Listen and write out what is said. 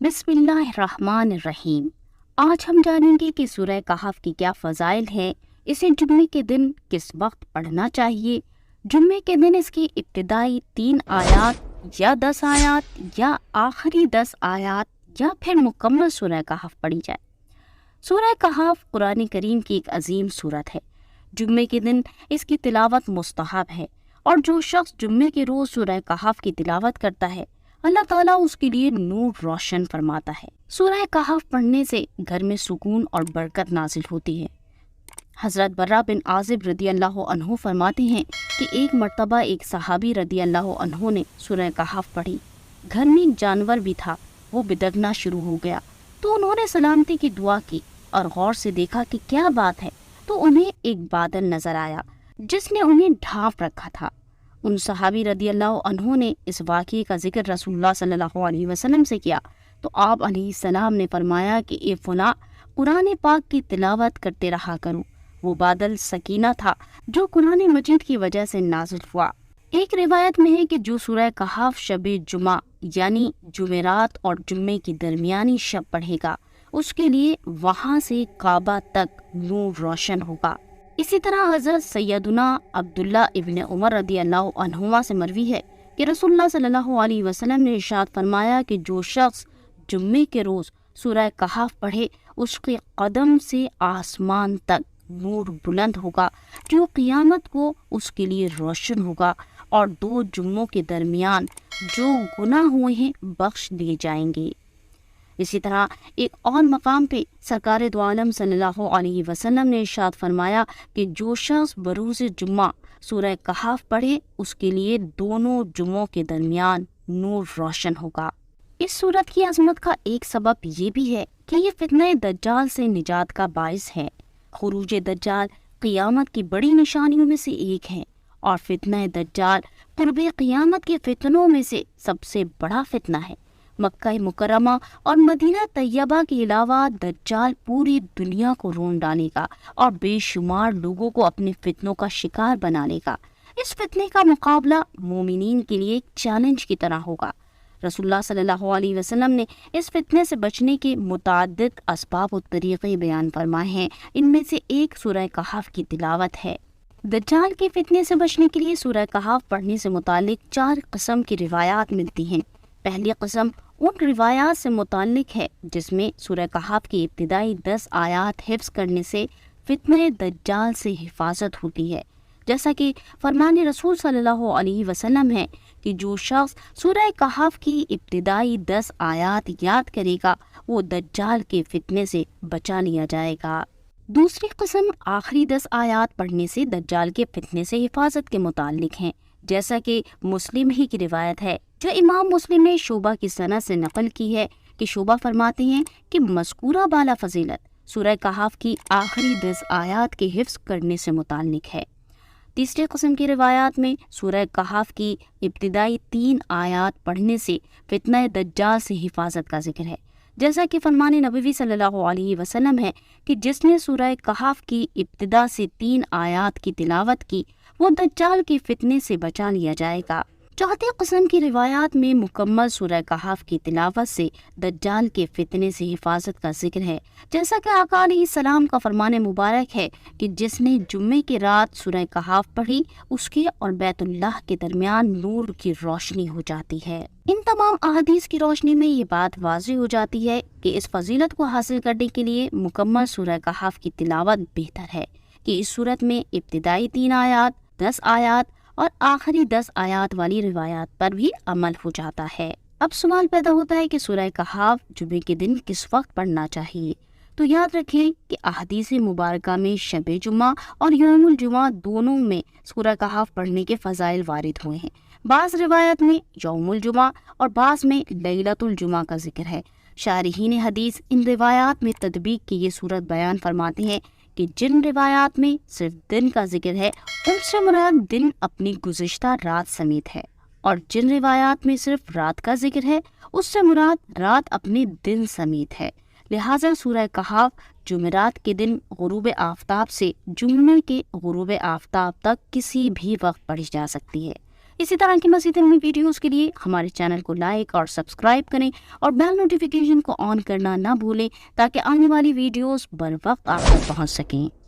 बिस्मिल्लाहिर्रहमानिर्रहीम। आज हम जानेंगे कि सूरह कहफ की क्या फ़ज़ाइल है, इसे जुम्मे के दिन किस वक्त पढ़ना चाहिए, जुम्मे के दिन इसकी इब्तिदाई 3 आयात या 10 आयात या आखिरी 10 आयात या फिर मुकम्मल सूरह कहफ पढ़ी जाए। सूरह कहफ कुरान करीम की एक अजीम सूरत है। जुम्मे के दिन इसकी तिलावत मुस्तहब है और जो शख्स जुम्मे के रोज़ सूरह कहफ की तिलावत करता है अल्लाह ताला उसके लिए नूर रोशन फरमाता है। सूरह कहफ पढ़ने से घर में सुकून और बरकत नाजिल होती है। हज़रत बर्रा बिन आज़िब रदी अल्लाह अन्हु फरमाते हैं कि एक मर्तबा एक सहाबी रदी अल्लाह अन्हु ने सूरह कहफ पढ़ी। घर में एक जानवर भी था, वो बिदकना शुरू हो गया तो उन्होंने सलामती की दुआ की और गौर से देखा कि क्या बात है, तो उन्हें एक बादल नजर आया जिसने उन्हें ढांप रखा था। उन सहाबी रदी अल्लाह अन्हु ने इस वाक़ये का जिक्र रसूलुल्लाह सल्लल्लाहु अलैहि वसल्लम से किया तो आप अलैहिस्सलाम ने फरमाया कि ए फुला, कुरान पाक की तिलावत करते रहा करो। वो बादल सकीना था जो कुरान मजीद की वजह से नाज़िल हुआ। एक रिवायत में है कि जो सूरह कहफ शबे जुमा यानी जुमेरात और जुम्मे की दरमियानी शब पढ़ेगा उसके लिए वहाँ से काबा तक नूर रोशन होगा। इसी तरह हज़रत सैयदुना अब्दुल्ला इब्न उमर रदी अल्लाह अन्हुमा से मरवी है कि रसूलुल्लाह सल्लल्लाहु अलैहि वसल्लम ने इरशाद फरमाया कि जो शख्स जुम्मे के रोज़ सूरह कहफ पढ़े उसके कदम से आसमान तक नूर बुलंद होगा जो क़ियामत को उसके लिए रोशन होगा और 2 जुम्मों के दरमियान जो गुनाह हुए हैं बख्श दिए जाएंगे। इसी तरह एक और मकाम पे सरकार दो आलम सल्लल्लाहु अलैहि वसल्लम ने इरशाद फरमाया कि जो शख्स बरूज़ जुम्मा सूरह कहफ पढ़े उसके लिए दोनों जुम्मों के दरमियान नूर रोशन होगा। इस सूरत की अजमत का एक सबब ये भी है कि ये फितने दज्जाल से निजात का बाइस है। खुरूज दज्जाल क़ियामत की बड़ी निशानियों में से एक है और फितने दज्जाल क़ुर्बे क़ियामत के फितनों में से सबसे बड़ा फितना है। मक्का मुकर्रमा और मदीना तैयबा के अलावा दज्जाल पूरी दुनिया को रोन डालेगा और बेशुमार लोगों को अपने फितनों का शिकार बनाएगा। इस फितने का मुकाबला मोमिनीन के लिए एक चैलेंज की तरह होगा। रसूलुल्लाह सल्लल्लाहु अलैहि वसल्लम ने इस फितने से बचने के मुताद्दिद असबाब और तरीक़े बयान फरमाए हैं। इनमें से एक सूरह कहफ की तिलावत है। दज्जाल के फितने से बचने के लिए सूरह कहफ पढ़ने से मुतालिक 4 किस्म की रिवायात मिलती हैं। पहली किस्म उन रिवायात से मुताल्लिक है जिसमें सूरह कहफ की इब्तिदाई 10 आयात हिफ्ज़ करने से फितने दज्जाल से हिफाजत होती है। जैसा कि फरमान रसूल सल्लल्लाहु अलैहि वसल्लम है कि जो शख्स सूरह कहफ की इब्तिदाई 10 आयात याद करेगा वो दज्जाल के फितने से बचा लिया जाएगा। दूसरी किस्म आखिरी 10 आयात पढ़ने से दज्जाल के फितने से हिफाजत के मुताल्लिक हैं। जैसा कि मुस्लिम ही की रिवायत है जो इमाम मुस्लिम ने शोबा की सनद से नकल की है कि शोबा फरमाते हैं कि मज़कूरा बाला फजीलत सूरह कहफ की आखिरी 10 आयात के हिफ्ज़ करने से मुताल्लिक है। तीसरे किस्म की रिवायात में सूरह कहफ की इब्तिदाई 3 आयात पढ़ने से फितना दज्जाल से हिफाजत का जिक्र है। जैसा कि फरमान नबवी सल्लल्लाहु अलैहि वसल्लम है कि जिसने सूरह कहफ की इब्तिदा से 3 आयात की तिलावत की वो दज्जाल के फितने से बचा लिया जाएगा। चौथी किस्म की रिवायात में मुकम्मल सूरह कहफ की तिलावत से दज्जाल के फितने से हिफाजत का जिक्र है। जैसा कि आका अलैहिस्सलाम का फरमान मुबारक है कि जिसने जुम्मे की रात सूरह कहफ पढ़ी उसके और बैतुल्लाह के दरमियान नूर की रोशनी हो जाती है। इन तमाम अहादीस की रोशनी में ये बात वाज़ेह हो जाती है कि इस फजीलत को हासिल करने के लिए मुकम्मल सूरह कहफ की तिलावत बेहतर है कि इस सूरत में इब्तिदाई 3 आयात, 10 आयात और आखिरी 10 आयात वाली रिवायात पर भी अमल हो जाता है। अब सवाल पैदा होता है कि सूरह कहफ जुमे के दिन किस वक्त पढ़ना चाहिए। तो याद रखें कि अहादीस मुबारका में शबे जुमा और यौमुल जुमा दोनों में सूरह कहफ पढ़ने के फ़ज़ाइल वारिद हुए हैं। बाज़ रिवायत में यौमुल जुमा और बाज़ में लैलतुल जुमा का जिक्र है। शारिहीन हदीस इन रिवायात में तदबीक की ये सूरत बयान फरमाते हैं कि जिन रिवायात में सिर्फ दिन का जिक्र है उनसे मुराद दिन अपनी गुज़िश्ता रात समेत है और जिन रिवायात में सिर्फ रात का जिक्र है उससे मुराद रात अपने दिन समेत है। लिहाजा सूरह कहफ जुमेरात के दिन गुरूब आफ्ताब से जुम्मे के गुरूब आफ्ताब तक किसी भी वक्त पढ़ी जा सकती है। اسی طرح کی مزید علمی ویڈیوز کے لیے ہمارے چینل کو لائک اور سبسکرائب کریں اور بیل نوٹیفیکیشن کو آن کرنا نہ بھولیں تاکہ آنے والی ویڈیوز بر وقت آپ تک پہنچ سکیں۔